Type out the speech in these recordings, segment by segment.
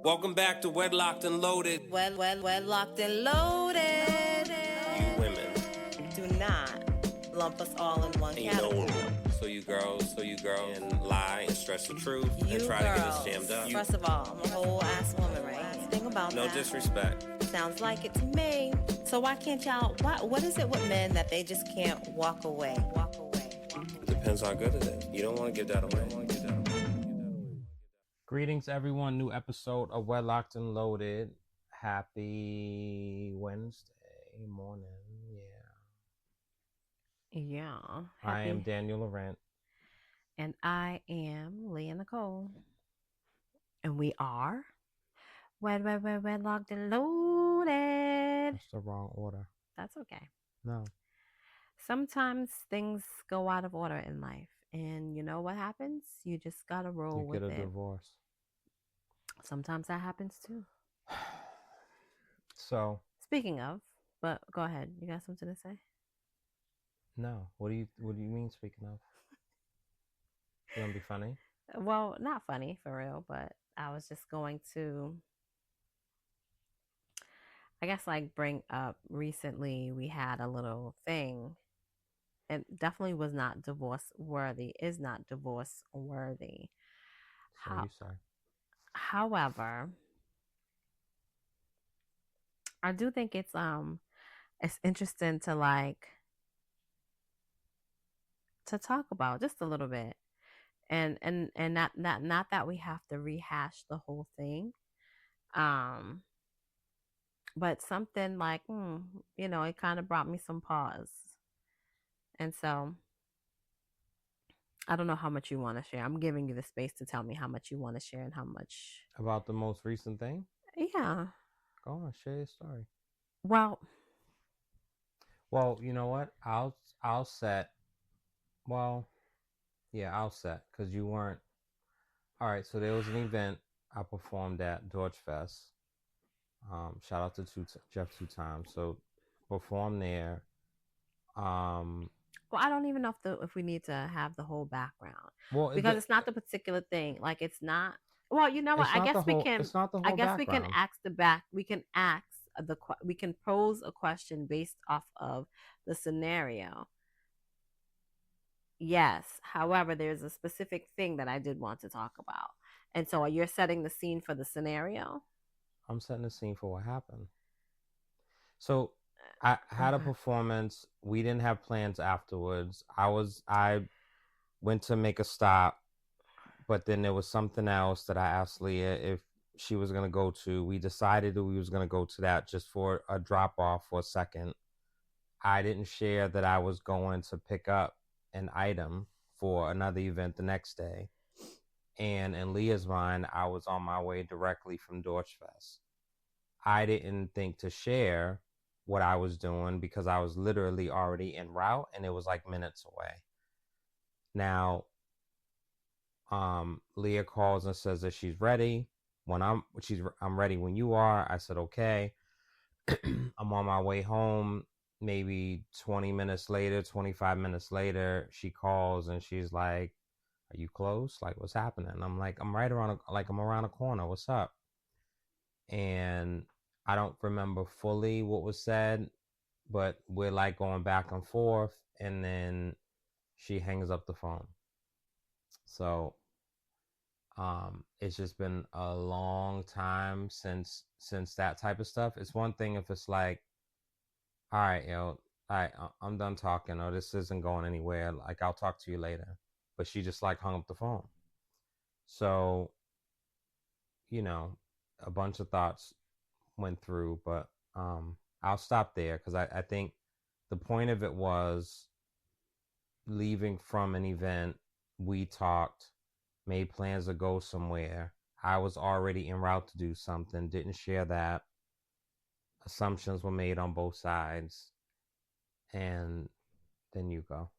Welcome back to Wedlocked and Loaded. Wedlocked and loaded. You women. Do not lump us all in one category. So you girls, and lie and stretch the truth You and try girls, to get us jammed up. First of all, I'm a whole ass woman, right? Think about No that. disrespect. Sounds like it to me. So why can't y'all? What is it with men that they just can't walk away? Depends how good it is. You don't want to give that away. Greetings, everyone. New episode of Wedlocked and Loaded. Happy Wednesday morning. Yeah. I am Daniel Laurent. And I am Leah Nicole. And we are Wedlocked and Loaded. That's the wrong order. That's okay. No. Sometimes things go out of order in life. And you know what happens? You just got to roll with it. You get a divorce. Sometimes that happens too. So. Speaking of, but go ahead. You got something to say? No. What do you mean, speaking of? You want to be funny? Well, not funny for real, but I was just going to, I guess, like bring up recently we had a little thing. It definitely was not divorce worthy, is not divorce worthy. So you say. However, I do think it's interesting to talk about just a little bit. And not that we have to rehash the whole thing. But something like, it kind of brought me some pause. And so I don't know how much you want to share. I'm giving you the space to tell me how much you want to share and how much. About the most recent thing? Yeah. Go on, share your story. Well, you know what? I'll set. Well, yeah, I'll set because you weren't. All right, so there was an event I performed at George Fest. Shout out to Jeff 2 times. So performed there. Well, I don't even know if we need to have the whole background. Well, because it's not the particular thing. Like it's not. Well, you know what? I guess we can. It's not the whole I guess background. we can ask we can pose a question based off of the scenario. Yes. However, there's a specific thing that I did want to talk about. And so you're setting the scene for the scenario? I'm setting the scene for what happened. So I had a performance. We didn't have plans afterwards. I went to make a stop, but then there was something else that I asked Leah if she was going to go to. We decided that we was going to go to that just for a drop off for a second. I didn't share that I was going to pick up an item for another event the next day. And in Leah's mind, I was on my way directly from George Fest. I didn't think to share what I was doing because I was literally already en route and it was like minutes away. Now, Leah calls and says that she's ready. I'm ready when you are. I said, okay. I'm on my way home. Maybe 20 minutes later, 25 minutes later, she calls and she's like, are you close? Like, what's happening? I'm like, I'm around a corner. What's up? And I don't remember fully what was said, but we're like going back and forth. And then she hangs up the phone. So, it's just been a long time since that type of stuff. It's one thing if it's like, all right, I'm done talking, or this isn't going anywhere. Like, I'll talk to you later. But she just like hung up the phone. So, a bunch of thoughts went through, but I'll stop there because I think the point of it was leaving from an event. We talked, made plans to go somewhere. I was already en route to do something, didn't share that. Assumptions were made on both sides. And then you go.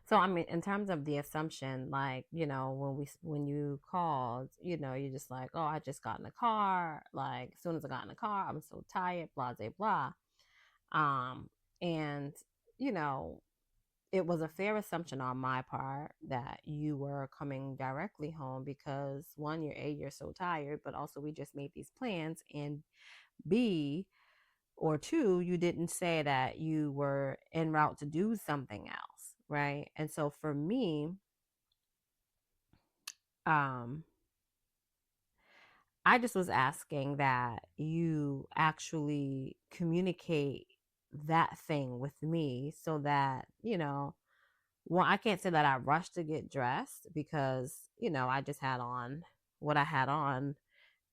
So, I mean, in terms of the assumption, like, when you called, you're just like, oh, I just got in the car. Like, as soon as I got in the car, I'm so tired, blah, blah, blah. And, it was a fair assumption on my part that you were coming directly home because one, you're so tired, but also we just made these plans, and B or two, you didn't say that you were en route to do something else, right? And so for me, I just was asking that you actually communicate that thing with me so that, well, I can't say that I rushed to get dressed because, I just had on what I had on,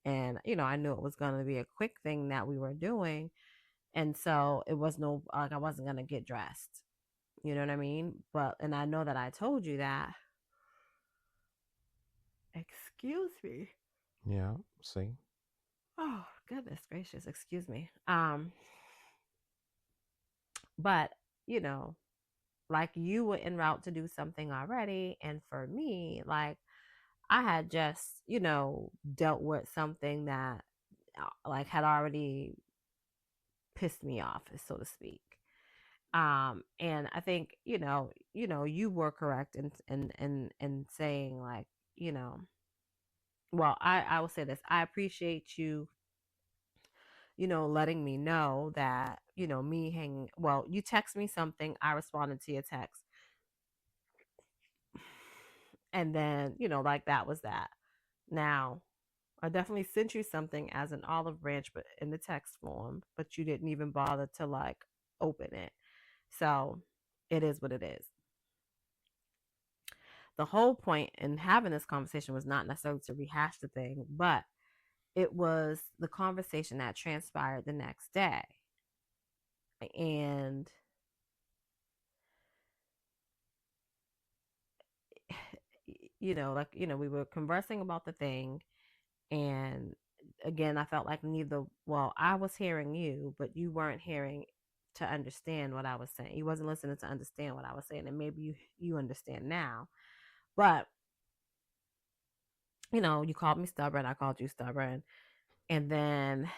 and, I knew it was going to be a quick thing that we were doing. And so it was no, like, I wasn't going to get dressed. You know what I mean? And I know that I told you that. Excuse me. Yeah. See. Oh, goodness gracious. Excuse me. But, you know, like you were en route to do something already. And for me, like, I had just, dealt with something that like had already pissed me off, so to speak. And I think, you were correct in saying, like, well, I will say this. I appreciate you, letting me know that, me hanging, well, you text me something, I responded to your text. And then, like that was that. Now, I definitely sent you something as an olive branch, but in the text form, but you didn't even bother to like open it. So it is what it is. The whole point in having this conversation was not necessarily to rehash the thing, but it was the conversation that transpired the next day. And we were conversing about the thing, and again, I felt like I was hearing you, but you weren't hearing to understand what I was saying. You wasn't listening to understand what I was saying, and maybe you understand now. But you called me stubborn, I called you stubborn, and then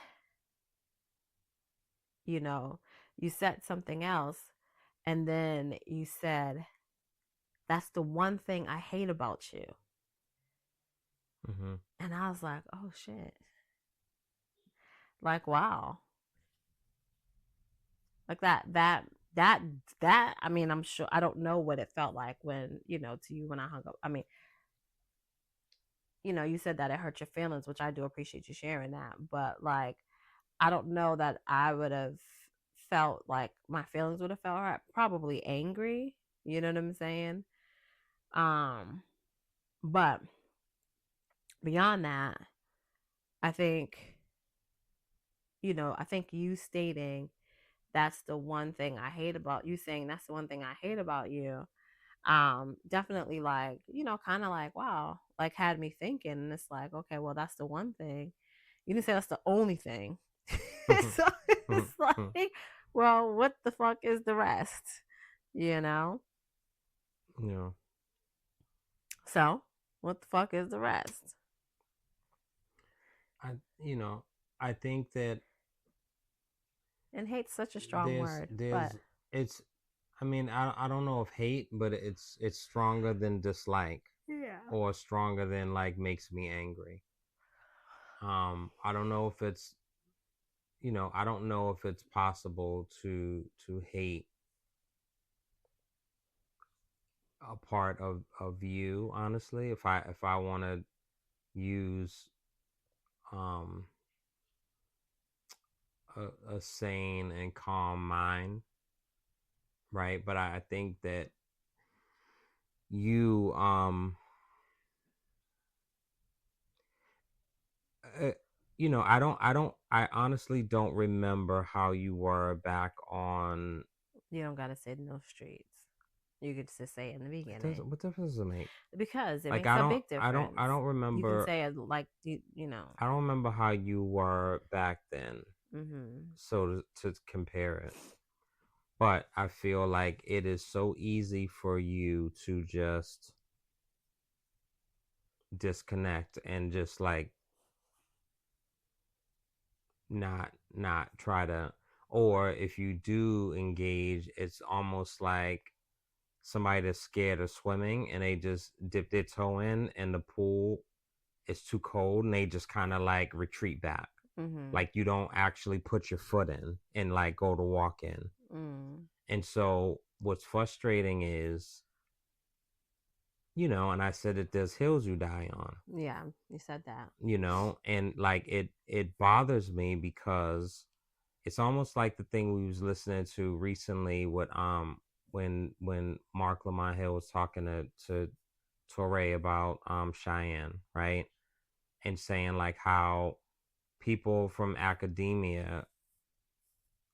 you said something else, and then you said, "That's the one thing I hate about you." Mm-hmm. And I was like, "Oh shit!" Like, wow. Like that. I mean, I'm sure, I don't know what it felt like when, to you when I hung up. I mean, you said that it hurt your feelings, which I do appreciate you sharing that. But like, I don't know that I would have felt like my feelings would have felt hurt. Probably angry. You know what I'm saying? But beyond that, I think, I think you stating that's the one thing I hate about you, saying that's the one thing I hate about you, definitely, like, kind of like, wow, like had me thinking. And it's like, okay, well, that's the one thing. You didn't say that's the only thing. So it's like, well, what the fuck is the rest? Yeah. So what the fuck is the rest? I think that And hate's such a strong word, but it's, I mean, I don't know if hate, but it's stronger than dislike, yeah, or stronger than like makes me angry. I don't know if it's, I don't know if it's possible to hate a part of you, honestly. If I want to use um a sane and calm mind, right? But I think that you uh, I honestly don't remember how you were back on. you don't gotta say no streets. You could just say in the beginning. What difference does it make? Because it Like, makes a big difference. I don't remember. You can say it like you know. I don't remember how you were back then. Mm-hmm. So to compare it, but I feel like it is so easy for you to just disconnect and just like not try to, or if you do engage, it's almost like somebody that's scared of swimming and they just dip their toe in and the pool is too cold and they just kind of like retreat back. Like you don't actually put your foot in and like go to walk in. And so what's frustrating is, you know, and I said that there's hills you die on. Yeah, you said that. You know, and like it bothers me because it's almost like the thing we was listening to recently with when Mark Lamont Hill was talking to Torre about Cheyenne, right? And saying like how people from academia,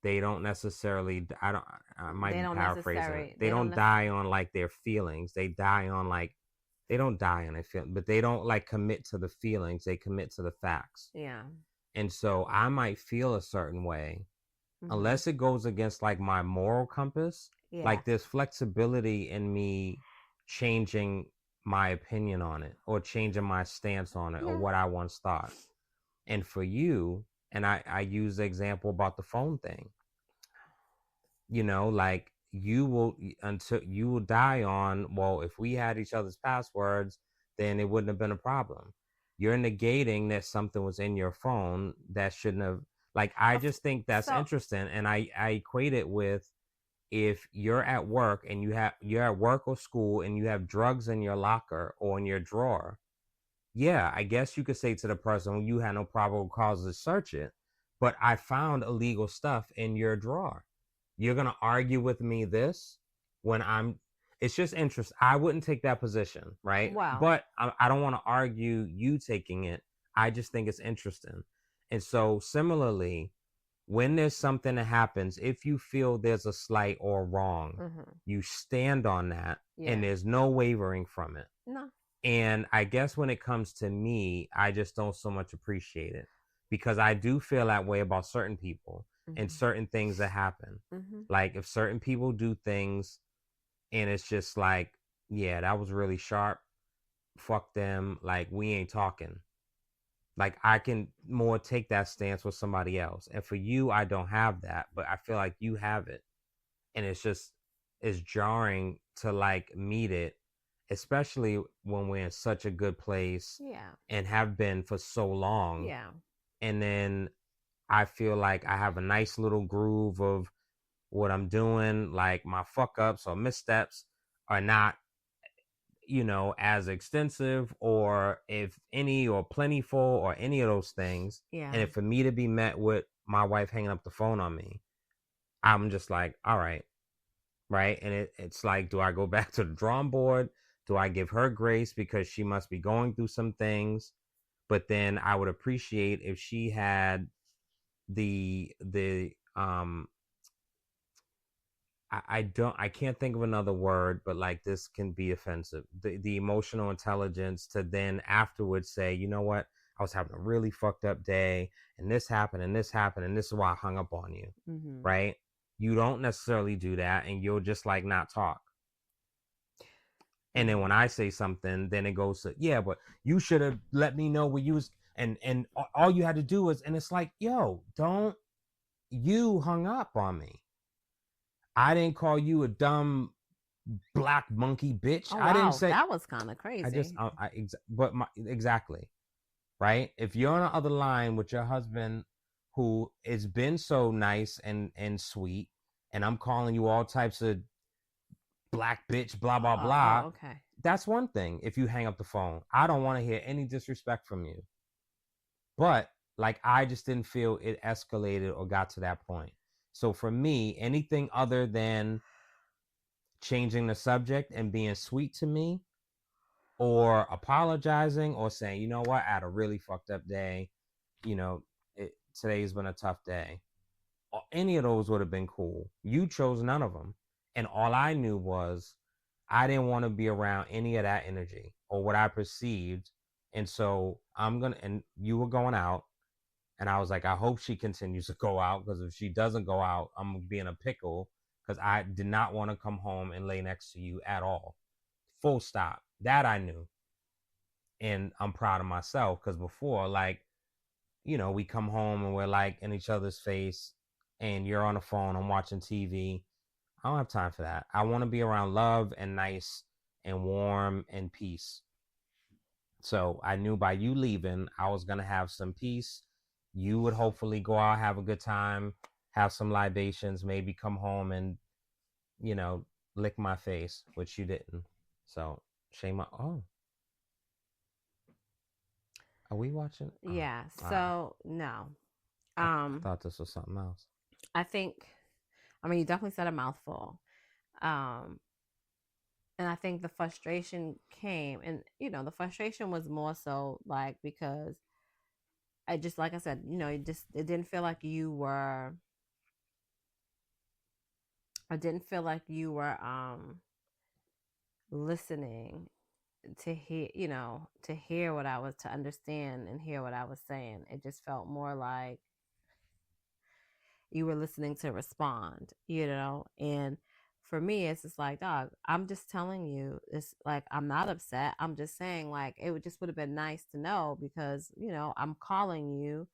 they don't necessarily, I might be paraphrasing it. They don't die on like their feelings. They die on like, they don't die on their feelings, but they don't like commit to the feelings. They commit to the facts. Yeah. And so I might feel a certain way unless it goes against like my moral compass. Yeah. Like there's flexibility in me changing my opinion on it or changing my stance on it or what I once thought. And for you, and I use the example about the phone thing, you know, like you will die on, well, if we had each other's passwords, then it wouldn't have been a problem. You're negating that something was in your phone that shouldn't have, like, I just think that's interesting. And I equate it with, if you're at work and you're at work or school and you have drugs in your locker or in your drawer, yeah, I guess you could say to the person, well, you had no probable cause to search it, but I found illegal stuff in your drawer. You're going to argue with me this when it's just interest. I wouldn't take that position, right? Wow. But I don't want to argue you taking it. I just think it's interesting. And so similarly, when there's something that happens, if you feel there's a slight or wrong, you stand on that and there's no wavering from it. No. And I guess when it comes to me, I just don't so much appreciate it because I do feel that way about certain people and certain things that happen. Like if certain people do things and it's just like, yeah, that was really sharp. Fuck them. Like we ain't talking. Like I can more take that stance with somebody else. And for you, I don't have that, but I feel like you have it. And it's jarring to like meet it, especially when we're in such a good place and have been for so long. Yeah. And then I feel like I have a nice little groove of what I'm doing. Like my fuck ups or missteps are not, you know, as extensive or if any or plentiful or any of those things. Yeah. And if for me to be met with my wife hanging up the phone on me, I'm just like, all right. Right. And it's like, do I go back to the drawing board? Do I give her grace because she must be going through some things? But then I would appreciate if she had I can't think of another word, but like this can be offensive. The emotional intelligence to then afterwards say, you know what? I was having a really fucked up day and this happened and this happened and this is why I hung up on you. Right? You don't necessarily do that and you'll just like not talk. And then when I say something, then it goes to, yeah, but you should have let me know where you was and all you had to do was, and it's like, yo, you hung up on me. I didn't call you a dumb black monkey bitch. Oh, I didn't say that was kind of crazy. Exactly. Right? If you're on the other line with your husband who has been so nice and sweet, and I'm calling you all types of black bitch, blah, blah, blah. Okay. That's one thing. If you hang up the phone, I don't want to hear any disrespect from you. But like, I just didn't feel it escalated or got to that point. So for me, anything other than changing the subject and being sweet to me or apologizing or saying, you know what, I had a really fucked up day. You know, today's been a tough day. Any of those would have been cool. You chose none of them. And all I knew was I didn't want to be around any of that energy or what I perceived. And so and you were going out. And I was like, I hope she continues to go out because if she doesn't go out, I'm going to be in a pickle because I did not want to come home and lay next to you at all. Full stop. That I knew. And I'm proud of myself because before, like, you know, we come home and we're like in each other's face and you're on the phone, I'm watching TV. I don't have time for that. I want to be around love and nice and warm and peace. So I knew by you leaving, I was going to have some peace. You would hopefully go out, have a good time, have some libations, maybe come home and, you know, lick my face, which you didn't. So shame on. Oh, are we watching? Oh, Yeah. all right. So no. I thought this was something else. I think, I mean, you definitely said a mouthful. And I think the frustration came, and the frustration was more so like because I just, like I said, it didn't feel like you were. I didn't feel like you were listening to hear what I was, to understand and hear what I was saying. It just felt more like you were listening to respond, and for me, it's just like, dog, I'm just telling you, it's like, I'm not upset. I'm just saying, like, it would have been nice to know, because, I'm calling you,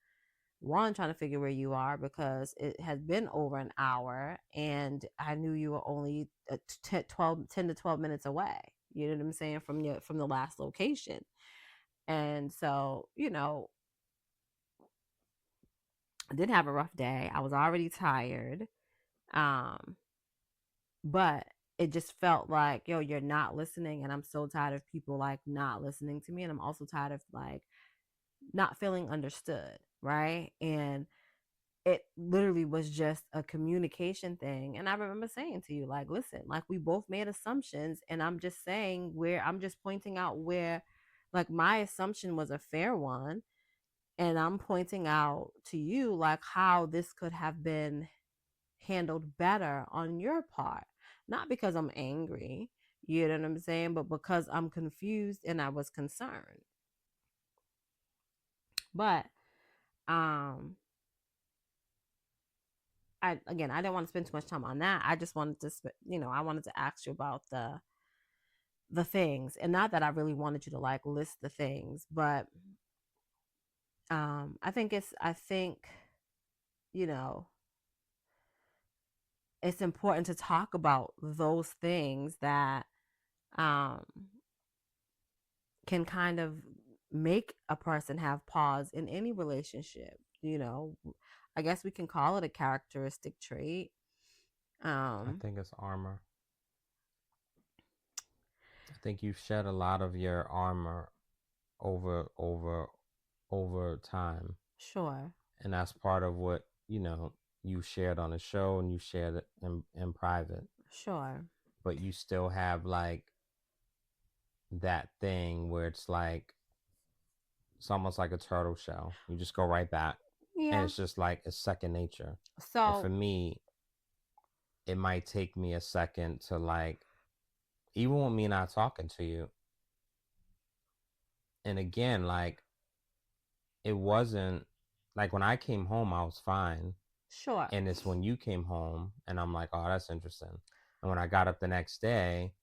one, trying to figure where you are, because it has been over an hour and I knew you were only 10 to 12 minutes away. You know what I'm saying? From the last location. And so, I did have a rough day. I was already tired. But it just felt like, yo, you're not listening. And I'm so tired of people like not listening to me. And I'm also tired of like not feeling understood. Right. And it literally was just a communication thing. And I remember saying to you, like, listen, like, we both made assumptions. And I'm just saying, where I'm just pointing out where, like, my assumption was a fair one. And I'm pointing out to you, like, how this could have been handled better on your part. Not because I'm angry, you know what I'm saying, but because I'm confused and I was concerned. But I didn't want to spend too much time on that. I just wanted to I wanted to ask you about the things, and not that I really wanted you to like list the things, but I think it's important to talk about those things that um can kind of make a person have pause in any relationship. I guess we can call it a characteristic trait. I think it's armor. I think you've shed a lot of your armor over time. Sure. And that's part of what, you shared on the show, and you shared it in private. Sure. But you still have like that thing where it's like, it's almost like a turtle shell. You just go right back. Yeah. And it's just like, it's second nature. So, and for me, it might take me a second to like, even with me not talking to you. And again, like, it wasn't like when I came home, I was fine. Sure. And it's when you came home and I'm like, oh, that's interesting. And when I got up the next day,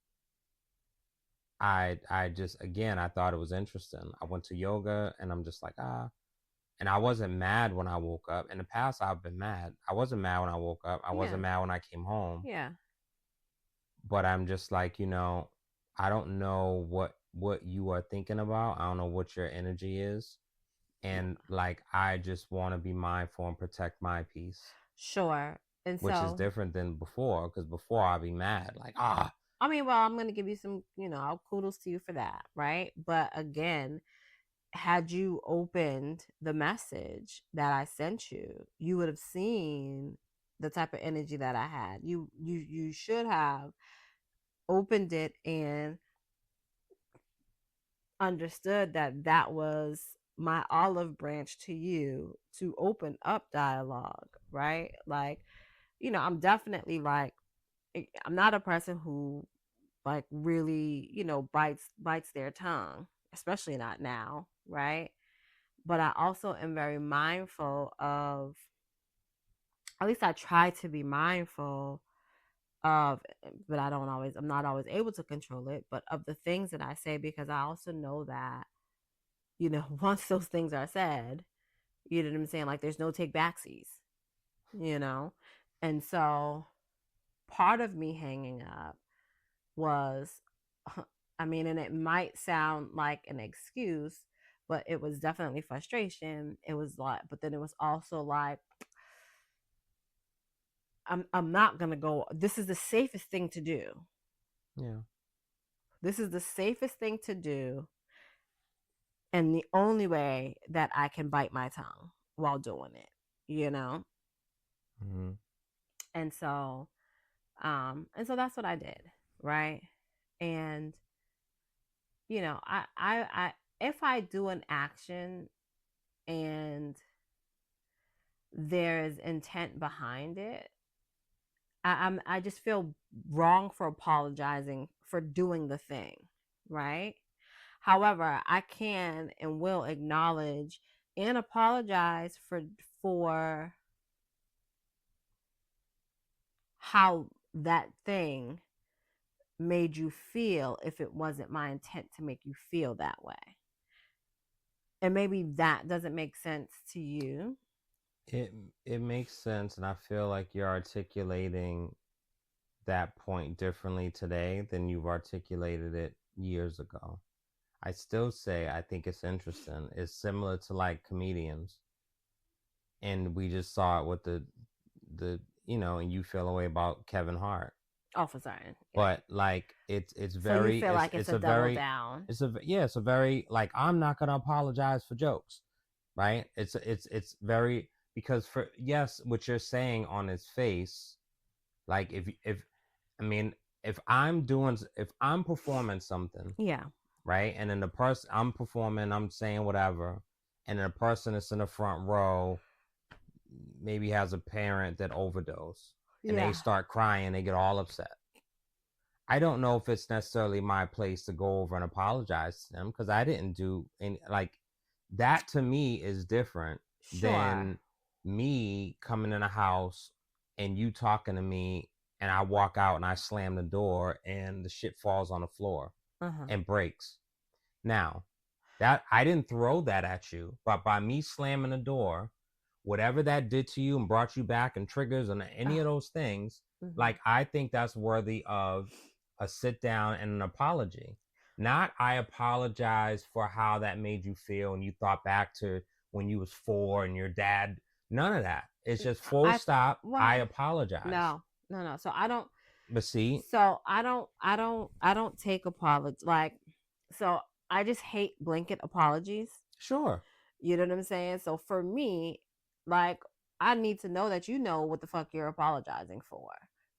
I just, again, I thought it was interesting. I went to yoga and I'm just like, and I wasn't mad when I woke up. In the past, I've been mad. I wasn't mad when I woke up. I wasn't mad when I came home. Yeah. But I'm just like, I don't know what you are thinking about. I don't know what your energy is. And like, I just want to be mindful and protect my peace. Sure. And which is different than before, because before I'd be mad, like, I mean, well, I'm going to give you some, kudos to you for that, right? But again, had you opened the message that I sent you, you would have seen the type of energy that I had. You should have opened it and understood that was my olive branch to you to open up dialogue, right? Like, I'm definitely like, I'm not a person who like really, bites their tongue, especially not now, right? But I also am very mindful of, at least I try to be mindful of, but I'm not always able to control it, but of the things that I say, because I also know that, once those things are said, you know what I'm saying? Like, there's no take backsies, and so part of me hanging up was, I mean, and it might sound like an excuse, but it was definitely frustration. It was like, but then it was also like, I'm not gonna go. This is the safest thing to do. Yeah. This is the safest thing to do, and the only way that I can bite my tongue while doing it, you know. Mm-hmm. And so that's what I did, right? And you know, I if I do an action and there is intent behind it, I just feel wrong for apologizing for doing the thing, right? However, I can and will acknowledge and apologize for how that thing made you feel if it wasn't my intent to make you feel that way. And maybe that doesn't make sense to you. It makes sense, and I feel like you're articulating that point differently today than you've articulated it years ago. I still say I think it's interesting. It's similar to like comedians, and we just saw it with the and you feel a way about Kevin Hart. Oh, for certain. But like it's So very you feel like it's a double very down. it's a very like I'm not gonna apologize for jokes, right? It's very because for yes, what you're saying on its face, like if I mean if I'm performing something, Yeah. right, and then the person I'm performing, I'm saying whatever, and then the person that's in the front row maybe has a parent that overdosed, and they start crying, they get all upset. I don't know if it's necessarily my place to go over and apologize to them because I didn't do any like that. To me is different than me coming in a house and you talking to me and I walk out and I slam the door and the shit falls on the floor and breaks. Now, that I didn't throw that at you, but by me slamming the door, whatever that did to you and brought you back and triggers and any of those things, like I think that's worthy of a sit down and an apology. Not I apologize for how that made you feel and you thought back to when you was 4 and your dad. None of that. It's just full stop. I apologize. No. So I don't. But see. So I don't take apology. Like, so I just hate blanket apologies. Sure. You know what I'm saying? So for me, like, I need to know that you know what the fuck you're apologizing for,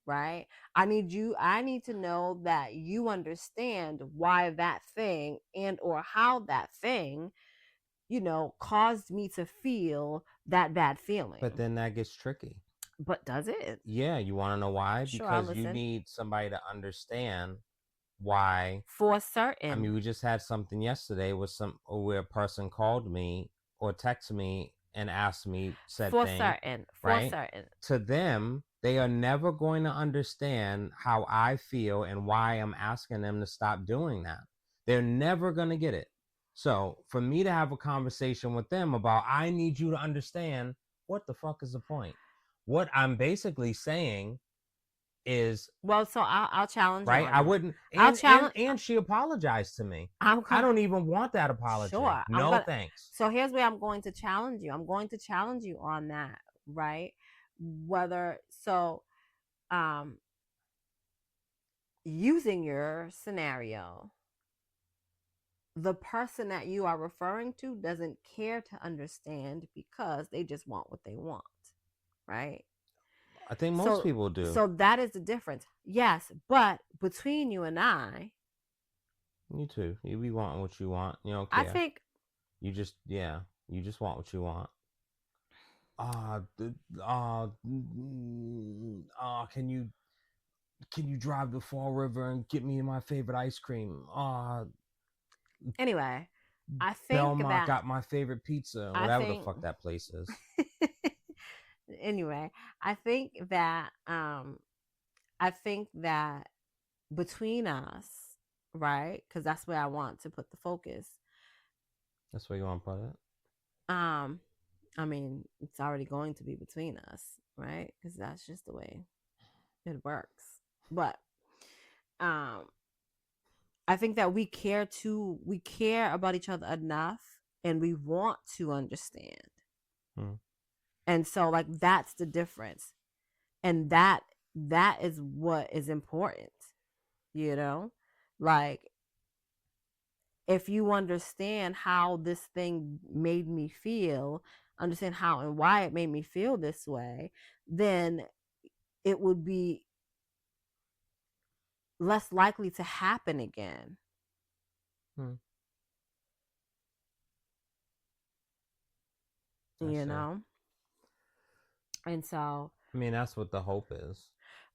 right? I need to know that you understand why that thing and or how that thing, caused me to feel that bad feeling. But then that gets tricky. But does it? Yeah, you want to know why? Sure, because you need somebody to understand why. For certain. I mean, we just had something yesterday where a person called me or texted me and asked me said for thing. Certain. Right? For certain. To them, they are never going to understand how I feel and why I'm asking them to stop doing that. They're never going to get it. So for me to have a conversation with them about, I need you to understand, what the fuck is the point? What I'm basically saying is, well, so I'll challenge right. you. I wouldn't. And she apologized to me. I don't even want that apology. Sure. No, thanks. So here's where I'm going to challenge you. I'm going to challenge you on that, right? Using your scenario, the person that you are referring to doesn't care to understand because they just want what they want, right? I think most people do. So that is the difference. Yes, but between you and I, you too. You be wanting what you want. You don't care. I think you just want what you want. Can you drive to Fall River and get me my favorite ice cream? Anyway, I think Belmont got my favorite pizza, whatever the fuck that place is. Anyway, I think that between us, right? Because that's where I want to put the focus. That's where you want to put it? I mean, it's already going to be between us, right? Because that's just the way it works. But I think that we care about each other enough, and we want to understand. And so, like, that's the difference. And that is what is important, like, if you understand how this thing made me feel, understand how and why it made me feel this way, then it would be less likely to happen again. And so, I mean, that's what the hope is.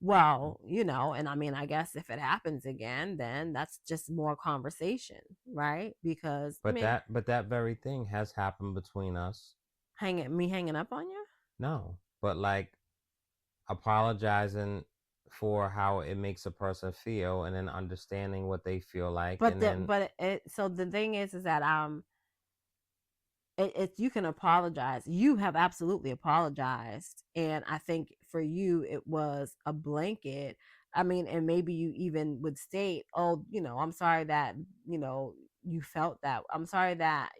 Well, and I mean, I guess if it happens again, then that's just more conversation, right? Because that very thing has happened between us. Hanging up on you? No, but like apologizing for how it makes a person feel, and then understanding what they feel like. So the thing is that you can apologize. You have absolutely apologized, and I think for you it was a blanket. I mean, and maybe you even would state, "Oh, I'm sorry that you felt that. I'm sorry that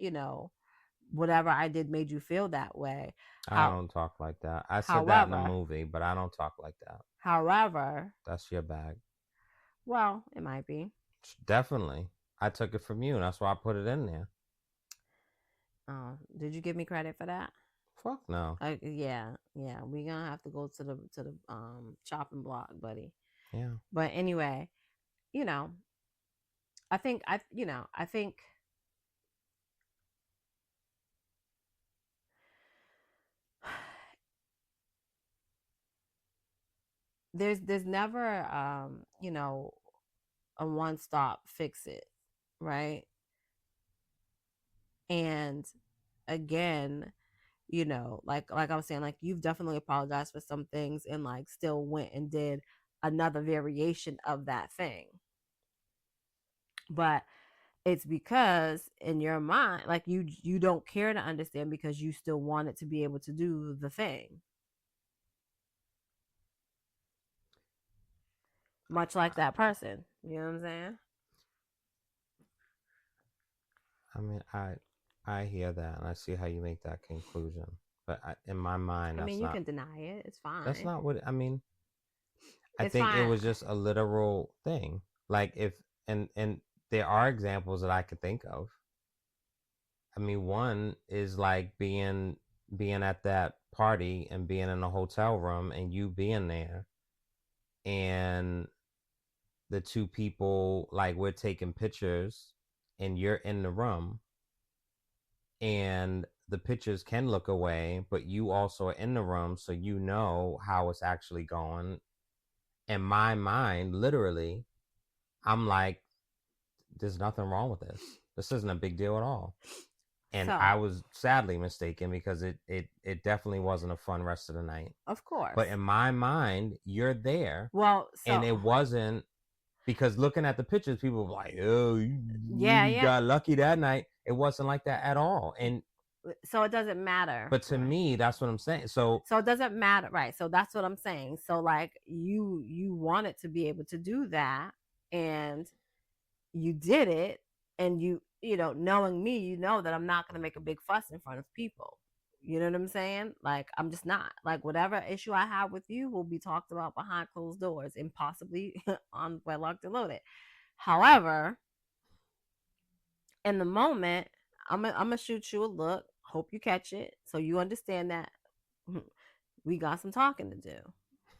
whatever I did made you feel that way." I don't talk like that. I said that in the movie, but I don't talk like that. However, that's your bag. Well, it might be. Definitely, I took it from you, and that's why I put it in there. Did you give me credit for that? Fuck no. Yeah. We're gonna have to go to the chopping block, buddy. Yeah. But anyway, I think there's never a one-stop fix it, right? And again, like I was saying, like, you've definitely apologized for some things and like still went and did another variation of that thing. But it's because in your mind, like, you don't care to understand because you still wanted to be able to do the thing. Much like that person. You know what I'm saying? I mean, I hear that, and I see how you make that conclusion. But in my mind, you can deny it. It's fine. That's not what I mean. I think it was just a literal thing. Like, if and there are examples that I could think of. I mean, one is like being at that party and being in a hotel room and you being there, and the two people, like, we're taking pictures and you're in the room, and the pictures can look away, but you also are in the room, so you know how it's actually going. In my mind, literally, I'm like, there's nothing wrong with this. This isn't a big deal at all. And I was sadly mistaken, because it definitely wasn't a fun rest of the night. Of course. But in my mind, you're there. Well, and it wasn't, because looking at the pictures, people were like, oh, you got lucky that night. It wasn't like that at all. And so it doesn't matter. But to me, that's what I'm saying. So it doesn't matter, right? So that's what I'm saying. So, like, you wanted to be able to do that, and you did it, and knowing me, that I'm not going to make a big fuss in front of people. You know what I'm saying? Like, I'm just not. Like, whatever issue I have with you will be talked about behind closed doors and possibly on WEDLock Deloaded. However, in the moment, I'm gonna shoot you a look. Hope you catch it, so you understand that we got some talking to do,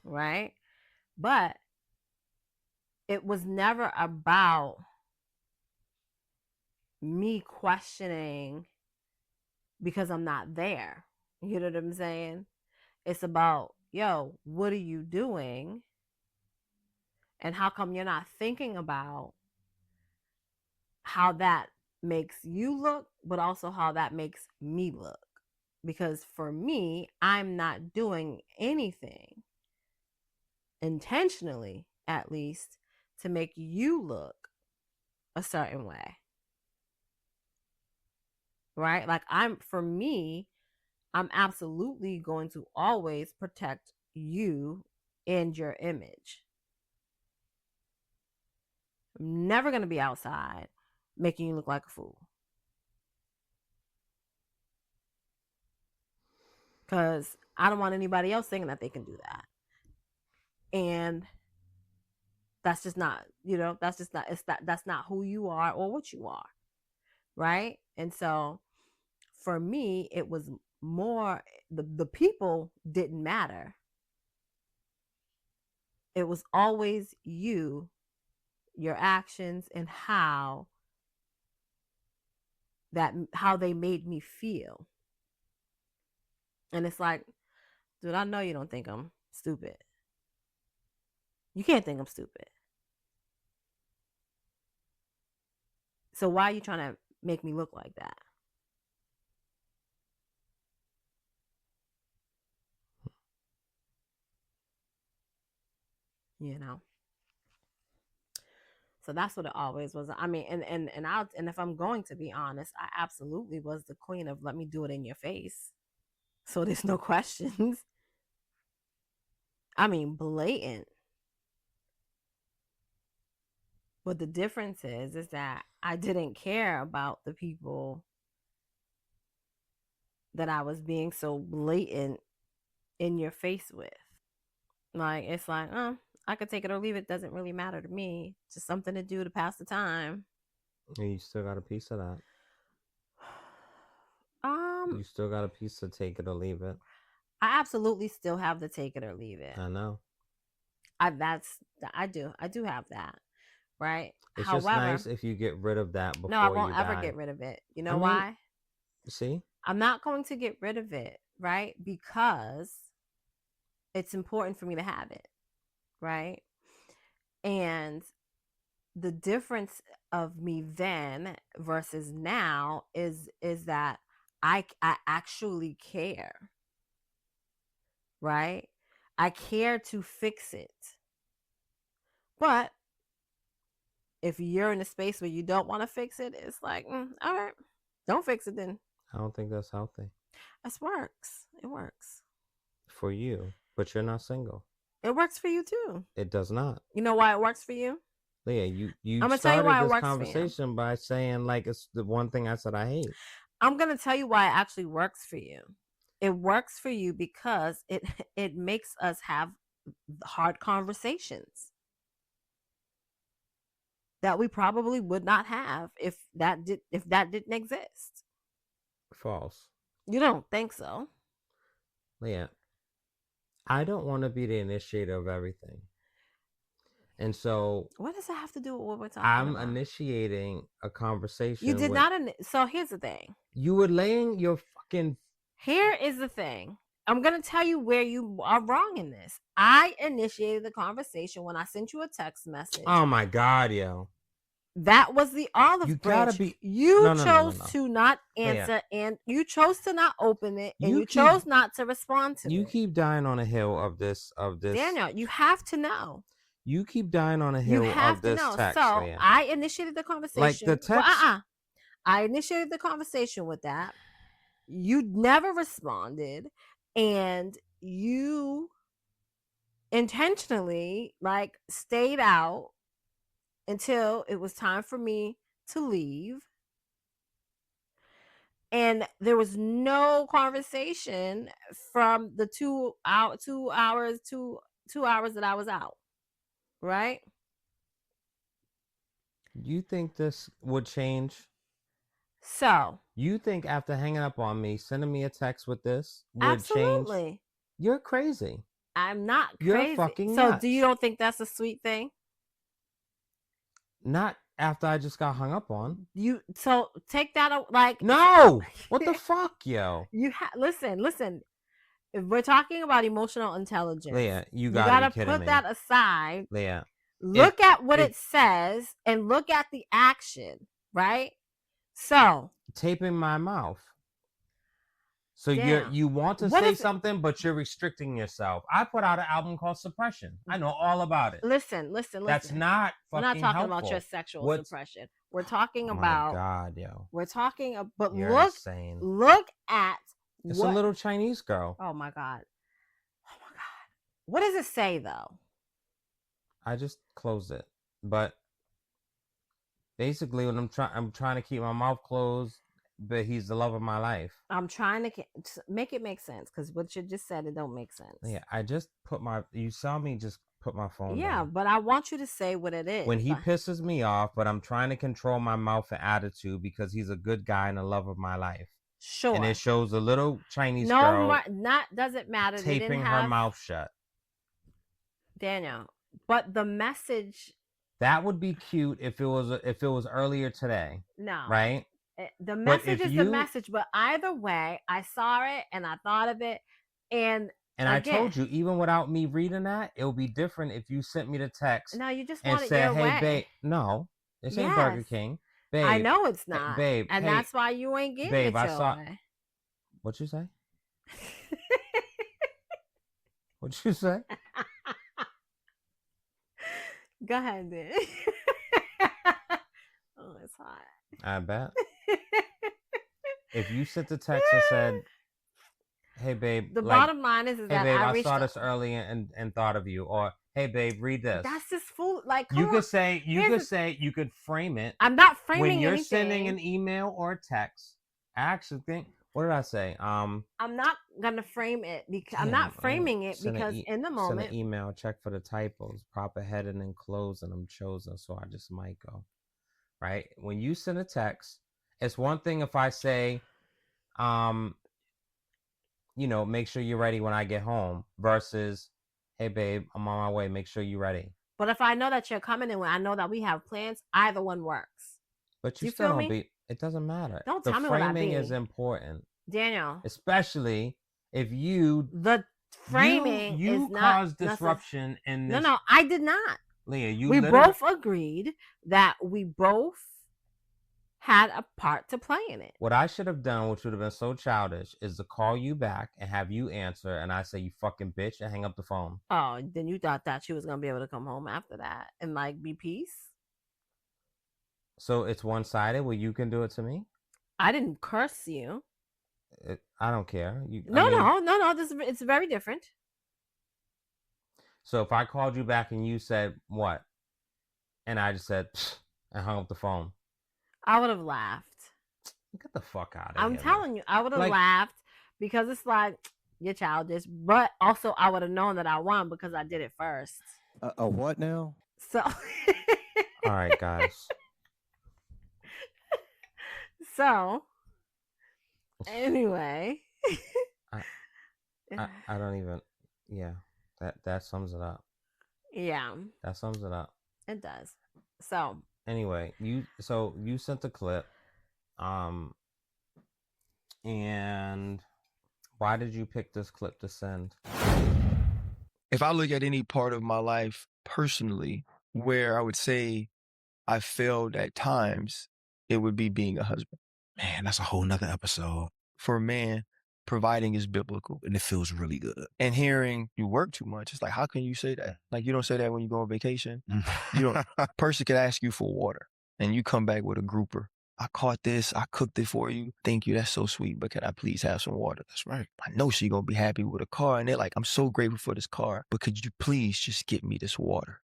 right? But it was never about me questioning because I'm not there. You know what I'm saying? It's about, yo, what are you doing? And how come you're not thinking about how that makes you look, but also how that makes me look? Because for me, I'm not doing anything intentionally, at least, to make you look a certain way. Right? Like, for me, I'm absolutely going to always protect you and your image. I'm never going to be outside making you look like a fool. Because I don't want anybody else thinking that they can do that. And that's just not, that's not who you are or what you are. Right? And so for me, it was more, the people didn't matter. It was always you, your actions, and how they made me feel. And it's like, dude, I know you don't think I'm stupid. You can't think I'm stupid. So why are you trying to make me look like that? You know? So that's what it always was. I mean, and if I'm going to be honest, I absolutely was the queen of let me do it in your face. So there's no questions. I mean, blatant. But the difference is that I didn't care about the people that I was being so blatant in your face with. Like, it's like, I could take it or leave it. Doesn't really matter to me. Just something to do to pass the time. And you still got a piece of that. You still got a piece to take it or leave it. I absolutely still have the take it or leave it. I know. I do have that. Right? It's However, just nice if you get rid of that before you die. No, I won't ever get rid of it. You know why? See? I'm not going to get rid of it, right? Because it's important for me to have it, right? And the difference of me then versus now is that I actually care, right? I care to fix it. But if you're in a space where you don't want to fix it, it's like, all right, don't fix it then. I don't think that's healthy. It works. It works. For you, but you're not single. It works for you too. It does not. You know why it works for you? Leah, you I'm gonna tell you why it this works conversation by saying like it's the one thing I said I hate. I'm gonna tell you why it actually works for you. It works for you because it makes us have hard conversations that we probably would not have if that didn't exist. False. You don't think so? Leah, I don't want to be the initiator of everything. And so what does it have to do with what we're talking about? I'm initiating a conversation. You did not. So here's the thing. You were laying your fucking... Here is the thing. I'm going to tell you where you are wrong in this. I initiated the conversation when I sent you a text message. Oh my God, yo. That was the olive branch. Gotta be... You chose to not answer, and you chose to not open it, and you chose not to respond to it. You keep dying on a hill of this. Daniel, you have to know. You keep dying on a hill of this text. So Leah. I initiated the conversation. Like the text. Well, I initiated the conversation with that. You never responded, and you intentionally stayed out until it was time for me to leave. And there was no conversation from the 2 hours that I was out. Right? You think this would change? So you think after hanging up on me, sending me a text with this would absolutely change? You're crazy. I'm not crazy. You're fucking nuts. So do you don't think that's a sweet thing? Not after I just got hung up on. So take that no. What the fuck, yo? Listen. If we're talking about emotional intelligence, Leah, you gotta put that aside. Leah, look at what it says and look at the action, right? So taping my mouth. So damn. you want to say something, but you're restricting yourself. I put out an album called Suppression. I know all about it. Listen. That's not fucking We're not talking helpful. about your sexual suppression. We're talking about. Oh my God, yo. We're talking about. But you're insane. Look at. It's a little Chinese girl. Oh my God. What does it say though? I just closed it, but basically, when I'm trying to keep my mouth closed, but he's the love of my life. I'm trying to make it make sense because what you just said, it don't make sense. Yeah, I just you saw me just put my phone down. Yeah, but I want you to say what it is. When he pisses me off, but I'm trying to control my mouth and attitude because he's a good guy and the love of my life. Sure. And it shows a little Chinese girl doesn't matter. Taping her mouth shut. Daniel, but the message. That would be cute if it was earlier today. No. Right? The message is the message, but either way, I saw it and I thought of it, and I told you, even without me reading that, it would be different if you sent me the text. No, you just and want it said, your "Hey, way." babe, no, this ain't Burger King, babe. I know it's not, babe, and hey, that's why you ain't getting babe, it I your saw. way. What you say? What you say? Go ahead, then. Oh, it's hot. I bet. If you sent the text and said, "Hey, babe," the bottom line is hey, that babe, I saw this early and thought of you, or "Hey, babe, read this." That's just fool. Like, you could say, you could frame it. I'm not framing when you're anything. sending an email or a text. I actually think. What did I say? I'm not gonna frame it because I'm not framing it because in the moment. Send an email, check for the typos, proper heading and closing. I'm chosen, so I just might go. Right? When you send a text, it's one thing if I say, make sure you're ready when I get home, versus, hey babe, I'm on my way. Make sure you're ready. But if I know that you're coming and when I know that we have plans, either one works. But you still don't be. It doesn't matter. Don't tell me what I be. The framing is important, Daniel. Especially if the framing you is caused disruption in this. No, I did not. Leah, we both agreed that we both had a part to play in it. What I should have done, which would have been so childish, is to call you back and have you answer, and I say, "You fucking bitch," and hang up the phone. Oh, then you thought that she was gonna be able to come home after that and be peace. So it's one-sided where you can do it to me? I didn't curse you. I don't care. No. It's very different. So if I called you back and you said what? And I just said, and hung up the phone. I would have laughed. Get the fuck out of here. I'm telling you, I would have laughed because it's like, you're childish. But also I would have known that I won because I did it first. A what now? So. All right, guys. So, anyway. I don't even, yeah, that sums it up. Yeah. That sums it up. It does. So. Anyway, you sent the clip, and why did you pick this clip to send? If I look at any part of my life personally, where I would say I failed at times, it would be being a husband. Man, that's a whole nother episode. For a man, providing is biblical. And it feels really good. And hearing you work too much, it's like, how can you say that? Like, you don't say that when you go on vacation. You don't. A person could ask you for water and you come back with a grouper. I caught this. I cooked it for you. Thank you. That's so sweet. But can I please have some water? That's right. I know she's going to be happy with a car. And they're like, I'm so grateful for this car. But could you please just get me this water?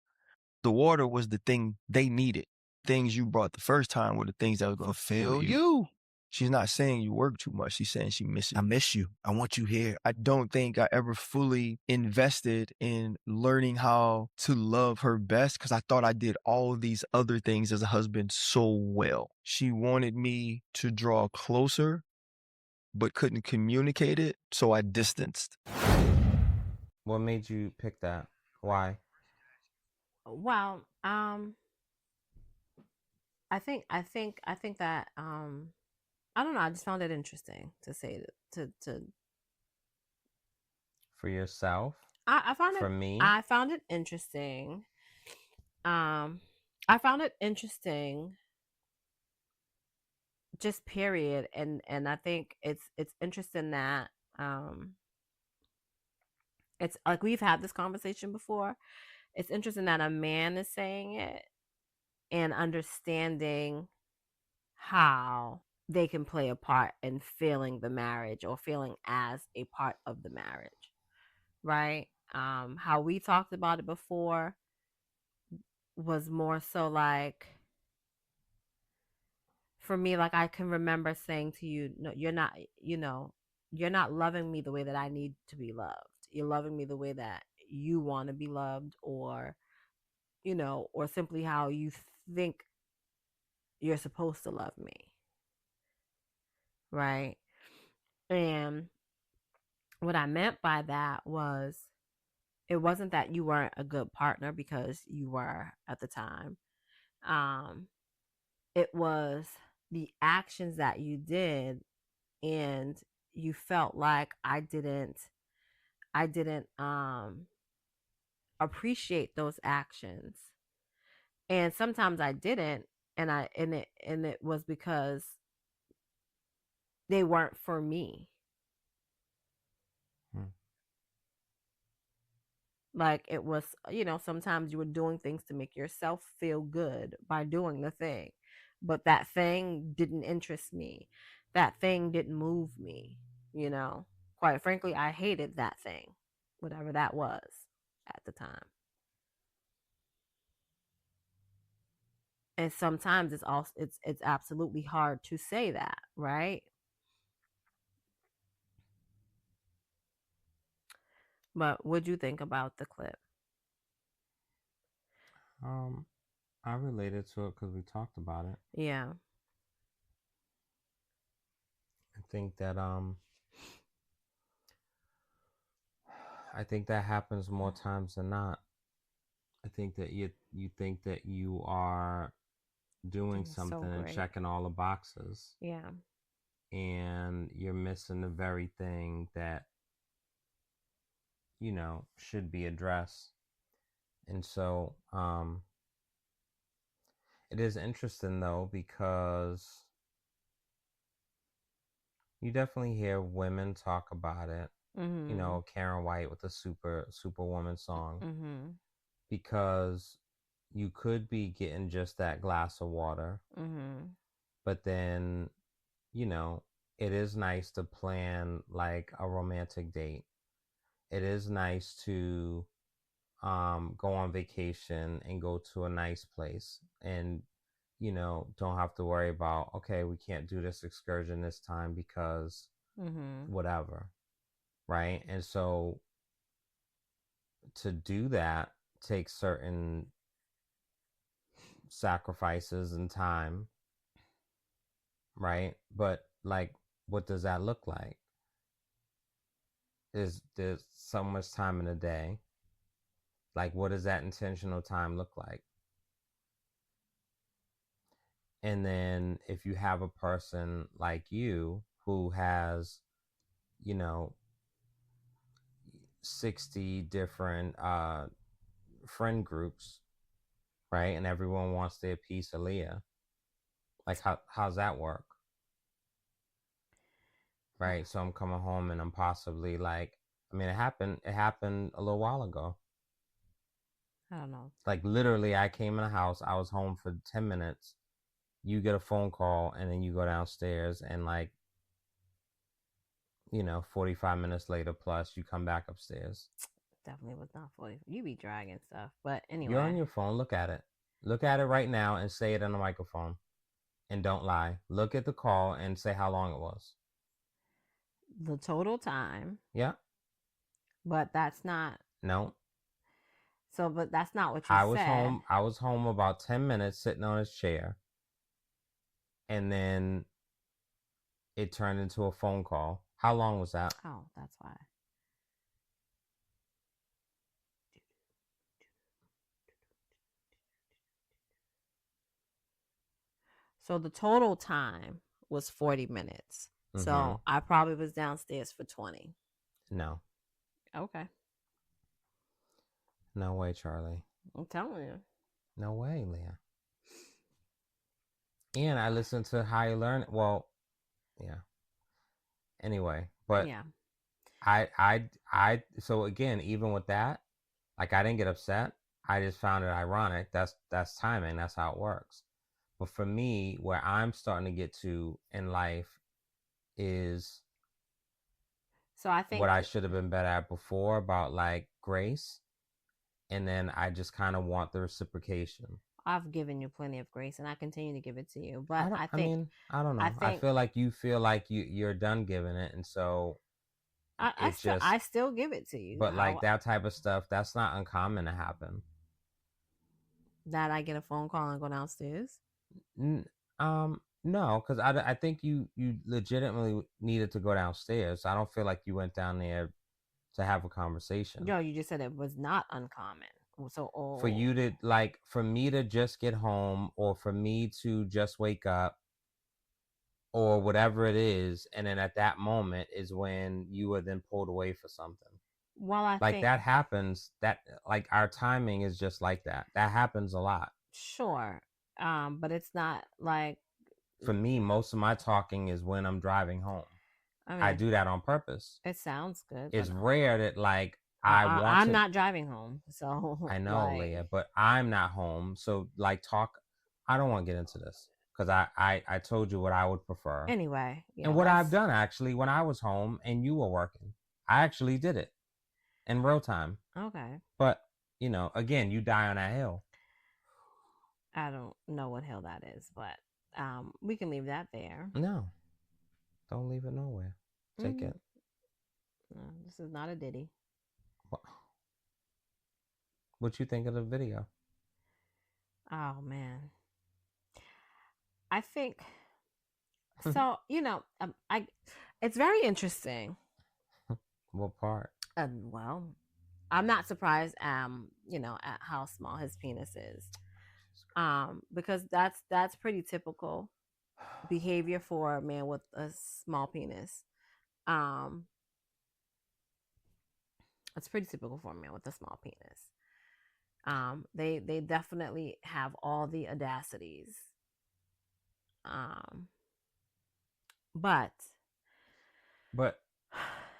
The water was the thing they needed. Things you brought the first time were the things that were going to fulfill you. She's not saying you work too much. She's saying she misses you. I miss you. I want you here. I don't think I ever fully invested in learning how to love her best because I thought I did all these other things as a husband so well. She wanted me to draw closer, but couldn't communicate it, so I distanced. What made you pick that? Why? Well, I think that I don't know. I just found it interesting to say to. For yourself. I found it. For me. I found it interesting. I found it interesting. Just period, and I think it's interesting that it's like we've had this conversation before. It's interesting that a man is saying it and understanding how they can play a part in feeling the marriage or feeling as a part of the marriage, right? How we talked about it before was more so like, for me, like I can remember saying to you, no, you're not, you're not loving me the way that I need to be loved. You're loving me the way that you want to be loved, or, or simply how you think you're supposed to love me. Right. And what I meant by that was, it wasn't that you weren't a good partner, because you were at the time. It was the actions that you did, and you felt like I didn't appreciate those actions. And sometimes I didn't, and it was because they weren't for me. Like, it was, sometimes you were doing things to make yourself feel good by doing the thing, but that thing didn't interest me. That thing didn't move me. Quite frankly, I hated that thing, whatever that was at the time. And sometimes it's absolutely hard to say that, right? But what'd you think about the clip? I related to it because we talked about it. Yeah. I think that happens more times than not. I think that you think that you are doing something and checking all the boxes. Yeah. And you're missing the very thing that, should be addressed. And so, it is interesting though, because you definitely hear women talk about it. Mm-hmm. Karen White with the Superwoman song. Mm-hmm. Because you could be getting just that glass of water. Mm-hmm. But then, it is nice to plan like a romantic date. It is nice to go on vacation and go to a nice place, and don't have to worry about, okay, we can't do this excursion this time because whatever, right? And so to do that takes certain sacrifices and time, right? But like, what does that look like? There's so much time in a day. Like, what does that intentional time look like? And then if you have a person like you who has, 60 different friend groups, right? And everyone wants their piece of Leah. Like, how's that work? Right? So I'm coming home and I'm possibly like, it happened a little while ago. I don't know. Like, literally, I came in the house, I was home for 10 minutes. You get a phone call, and then you go downstairs, and like, 45 minutes later plus, you come back upstairs. Definitely was not 40. You be dragging stuff. But anyway. You're on your phone. Look at it. Look at it right now and say it on the microphone. And don't lie. Look at the call and say how long it was. The total time. Yeah. But that's not. No. So, but that's not what you said. I was home about 10 minutes sitting on his chair. And then it turned into a phone call. How long was that? Oh, that's why. So the total time was 40 minutes. Mm-hmm. So I probably was downstairs for 20. No. Okay. No way, Charlie. I'm telling you. No way, Leah. And I listened to How You Learn. Well, yeah. Anyway, but yeah. I so again, even with that, like, I didn't get upset. I just found it ironic. That's timing. That's how it works. But for me, where I'm starting to get to in life is So I think what I should have been better at before about like grace, and then I just kind of want the reciprocation. I've given you plenty of grace, and I continue to give it to you. I But don't. I I think mean, I don't know. I I think feel like you feel like you're done giving it, and so it I just. still give it to you. But like How that type of stuff, that's not uncommon to happen. that I get a phone call and go downstairs. N- no, because I think you legitimately needed to go downstairs. I don't feel like you went down there to have a conversation. No, you just said it was not uncommon. So For you to like, for me to just get home, or for me to just wake up, or whatever it is, and then at that moment is when you were then pulled away for something. well, I Like think that happens. That like our timing is just like that. That happens a lot. sure, but it's not like For me, most of my talking is when I'm driving home. I mean, I do that on purpose. It sounds good. It's but rare that like I'm not driving home, so I know, like, Leah, but I'm not home. So like talk. I don't want to get into this because I told you what I would prefer. Anyway, yeah, and what I've done actually when I was home and you were working, I actually did it in real time. Okay. But you know, again, you die on that hill. I don't know what hill that is, but we can leave that there. No, don't leave it nowhere. Take it. No, this is not a ditty. What you think of the video? Oh man, I think so. It's very interesting. What part? Well, I'm not surprised. At how small his penis is. Because that's pretty typical behavior for a man with a small penis. It's pretty typical for a man with a small penis. They definitely have all the audacities. But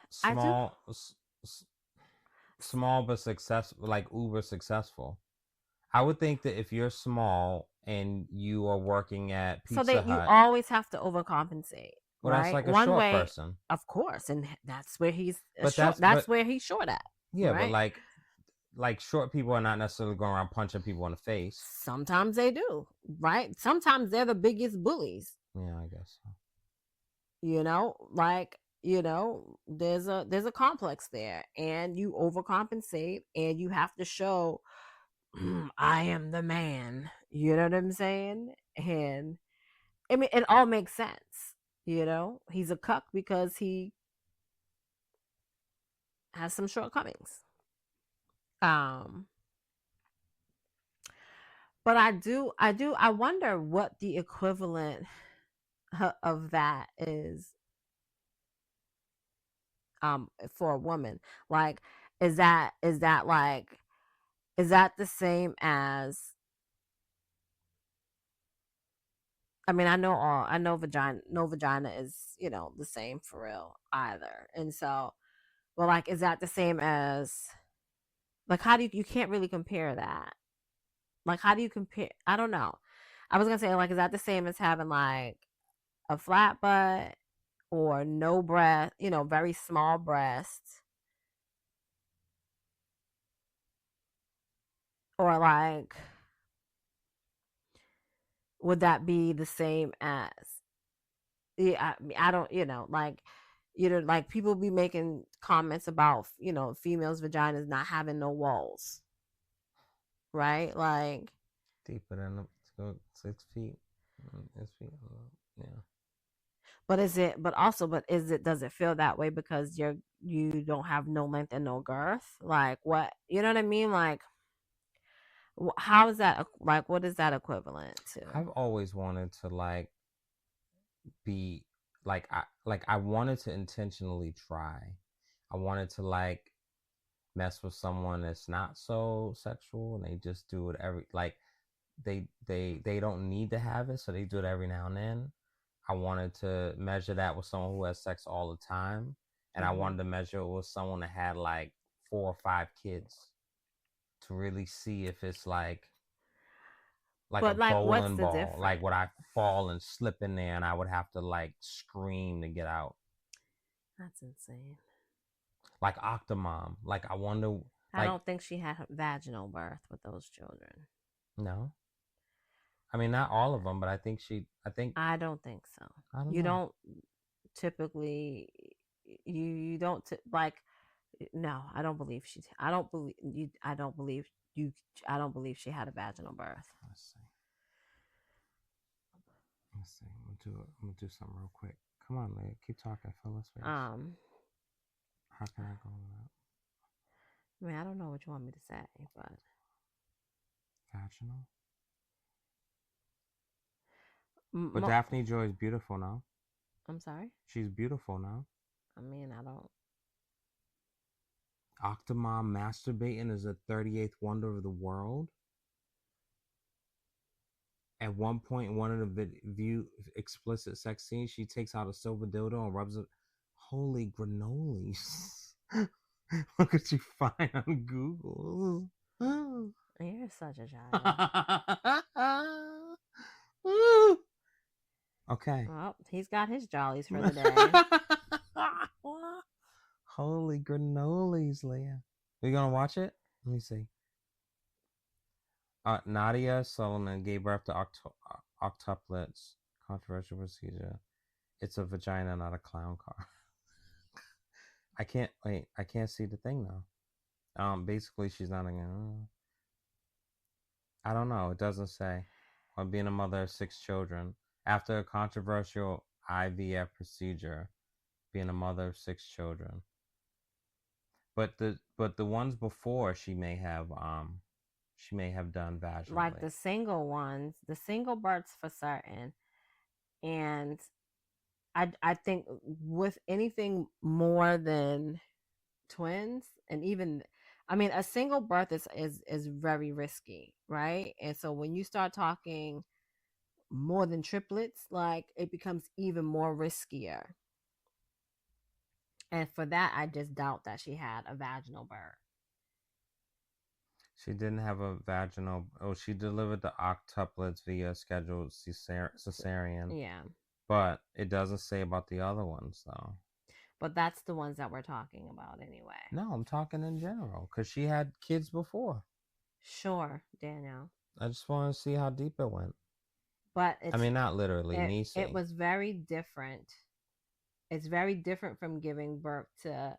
small but successful, like uber successful. I would think that if you're small and you are working at Pizza Hut, you always have to overcompensate. Well, right? that's like a short person, of course, and that's where he's where he's short at. Yeah, right? But like short people are not necessarily going around punching people in the face. Sometimes they do, right? Sometimes they're the biggest bullies. Yeah, I guess so. There's a complex there, and you overcompensate, and you have to show I am the man. You know what I'm saying? And I mean, it all makes sense. He's a cuck because he has some shortcomings. But I wonder what the equivalent of that is for a woman. Like, is that the same as, I mean, I know vagina, no vagina is, the same for real either. And so, well, like, is that the same as, like, how do you can't really compare that. Like, how do you compare? I don't know. I was going to say, like, is that the same as having like a flat butt or no breast, very small breasts? Or like, would that be the same as, yeah, I don't, like people be making comments about, females' vaginas not having no walls, right? Like, deeper than 6 feet. 6 feet. Yeah. But does it feel that way because you don't have no length and no girth? Like, what, you know what I mean? Like, how is that, like, what is that equivalent to? I've always wanted to like be like I wanted to intentionally try. I wanted to like mess with someone that's not so sexual and they just do it they don't need to have it, so they do it every now and then. I wanted to measure that with someone who has sex all the time, and I wanted to measure it with someone that had like 4 or 5 kids to really see if it's like but a like, bowling ball. Like, would I fall and slip in there and I would have to like scream to get out? That's insane. like Octomom. Like I wonder. I don't think she had vaginal birth with those children. No. I mean, not all of them, but I think I don't think so. I don't You know. don't typically. You don't like. No, I don't believe she. I don't believe you. I don't believe you. I don't believe she had a vaginal birth. Let's see. I'm gonna do something real quick. Come on, Leah. Keep talking. Fill this space. How can I go with that? I mean, I don't know what you want me to say, but vaginal. But Daphne Joy is beautiful now. I'm sorry. She's beautiful now. I mean, I don't. Octomom masturbating is a 38th wonder of the world. At one point, in one of the view explicit sex scenes, she takes out a silver dildo and rubs it. Holy granolis! Look at you find on Google. You're such a child. Okay. Well, he's got his jollies for the day. Holy granolis, Leah. Are you gonna watch it? Let me see. Nadia Solomon gave birth to octuplets. Controversial procedure. It's a vagina, not a clown car. I can't see the thing now. Basically, she's not again. I don't know. It doesn't say. On being a mother of 6 children after a controversial IVF procedure, being a mother of 6 children. But the ones before she may have done vaginally. Like the single ones, the single births for certain, and I think with anything more than twins, and even I mean a single birth is very risky, right? And so when you start talking more than triplets, like it becomes even more riskier. And for that, I just doubt that she had a vaginal birth. She didn't have a vaginal. Oh, she delivered the octuplets via scheduled cesarean. Yeah. But it doesn't say about the other ones, though. But that's the ones that we're talking about anyway. No, I'm talking in general, because she had kids before. Sure, Daniel. I just want to see how deep it went. But I mean, not literally, Nisi. It was very different. It's very different from giving birth to...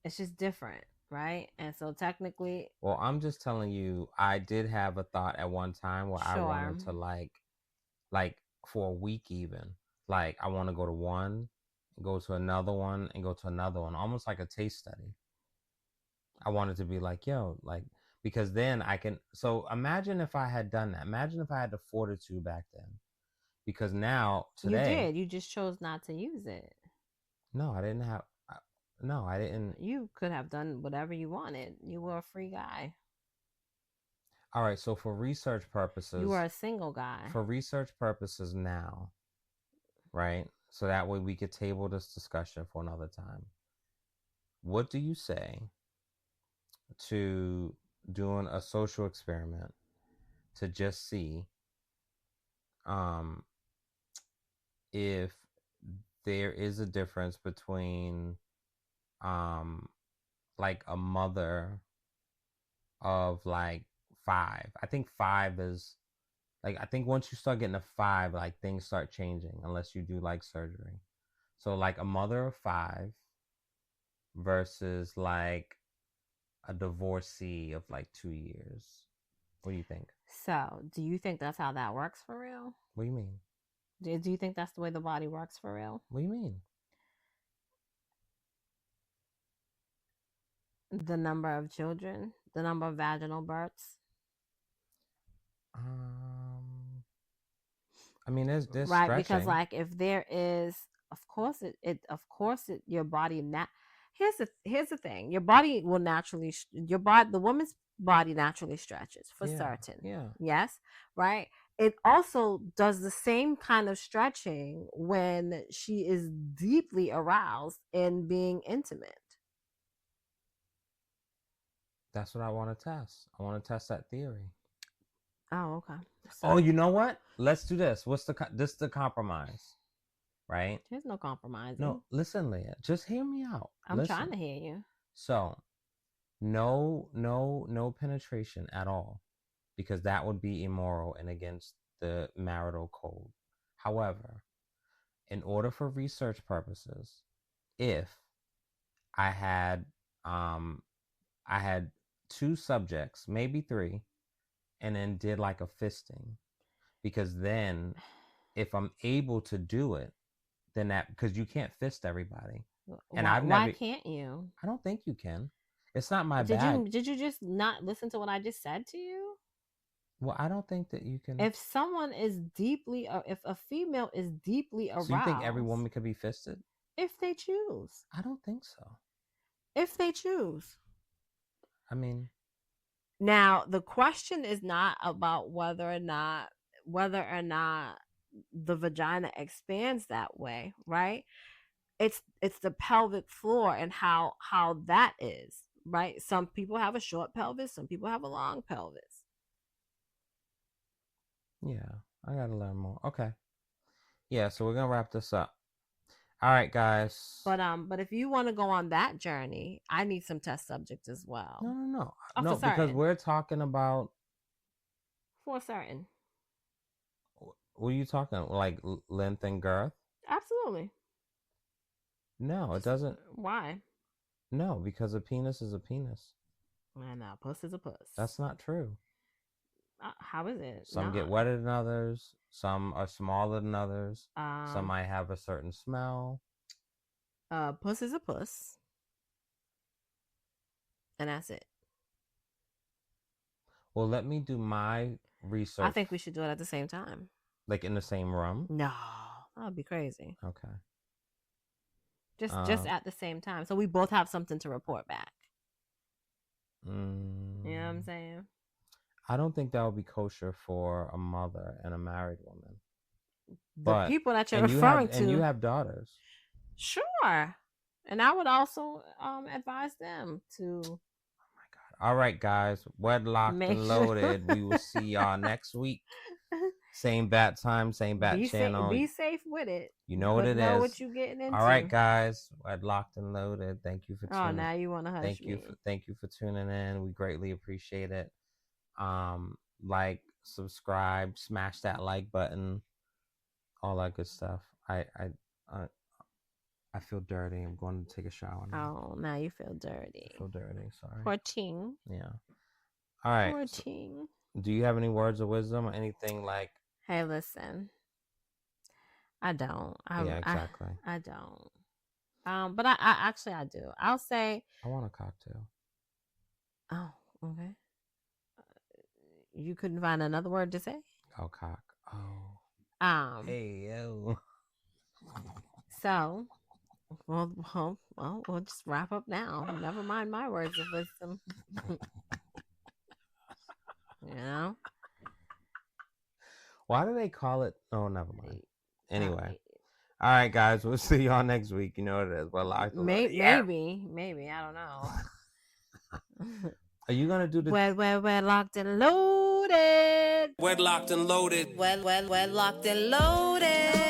It's just different, right? And so technically... Well, I'm just telling you, I did have a thought at one time where I wanted to, like for a week even. Like, I want to go to one, go to another one, and go to another one. Almost like a taste study. I wanted to be like, yo, like... Because then I can... So imagine if I had done that. Imagine if I had the fortitude back then. Because now, today... You did. You just chose not to use it. No, I didn't have... No, I didn't... You could have done whatever you wanted. You were a free guy. All right, so for research purposes... You were a single guy. For research purposes now, right? So that way we could table this discussion for another time. What do you say to doing a social experiment to just see if there is a difference between like a mother of like 5. I think 5 is like, I think once you start getting to 5, like things start changing unless you do like surgery. So like a mother of 5 versus like a divorcee of like 2 years. What do you think? So, do you think that's how that works for real? What do you mean? Do you think that's the way the body works for real? What do you mean? The number of children, the number of vaginal births. I mean, there's right stretching. Because like if there is, of course your body here's the thing, your body will naturally the woman's body naturally stretches for certain. Yeah. Yes, right. It also does the same kind of stretching when she is deeply aroused and being intimate. That's what I want to test. I want to test that theory. Oh, okay. So, you know what? Let's do this. What's the compromise? right? There's no compromising. No, listen, Leah, just hear me out. I'm Listen. trying to hear you. So, no penetration at all, because that would be immoral and against the marital code. However, in order for research purposes, if I had 2 subjects, maybe 3, and then did like a fisting, because then if I'm able to do it, then that, because you can't fist everybody. And why can't you? I don't think you can. It's not my bag. Did you just not listen to what I just said to you? Well, I don't think that you can. If someone is deeply, if a female is deeply aroused, So you think every woman could be fisted? If they choose. I don't think so. If they choose. I mean, now the question is not about whether or not the vagina expands that way, right? It's the pelvic floor and how that is, right? Some people have a short pelvis, some people have a long pelvis. Yeah, I gotta learn more. Okay. Yeah, so we're gonna wrap this up. All right, guys. But if you want to go on that journey, I need some test subjects as well. No. Oh, No, because we're talking about for certain. What are you talking about? Like length and girth? Absolutely. No, it doesn't. Why? No, because a penis is a penis. And a puss is a puss. That's not true. How is it? Some get wetter than others. Some are smaller than others. Some might have a certain smell. Puss is a puss. And that's it. Well, let me do my research. I think we should do it at the same time. Like in the same room? No, that would be crazy. Okay. Just at the same time. So we both have something to report back. You know what I'm saying? I don't think that would be kosher for a mother and a married woman. The people that you're referring to. And you have daughters. Sure. And I would also advise them to. Oh my God. All right, guys. Wedlocked and loaded. We will see y'all next week. Same bat time, same bat channel. Be safe with it. You know what it is. Know what you're getting into. All right, guys. Wedlocked and loaded. Thank you for tuning in. Oh, now you want to hush me. Thank you for tuning in. We greatly appreciate it. Like, subscribe, smash that like button, all that good stuff. I feel dirty. I'm going to take a shower now. Oh, now you feel dirty. I feel dirty. Sorry. Poor ting. Yeah. All right. Poor ting. Do you have any words of wisdom or anything like? Hey, listen. I don't. Yeah, exactly. I don't. But I actually I do. I'll say. I want a cocktail. Oh, okay. You couldn't find another word to say? Oh, cock. Oh. Hey, yo. So, well, we'll just wrap up now. Never mind my words of wisdom. You know? Why do they call it? Oh, never mind. Anyway. All right, guys. We'll see y'all next week. You know what it is. Well, maybe. I don't know. Are you gonna do the Wedlocked and loaded? Wedlocked and loaded. Wedlocked and loaded.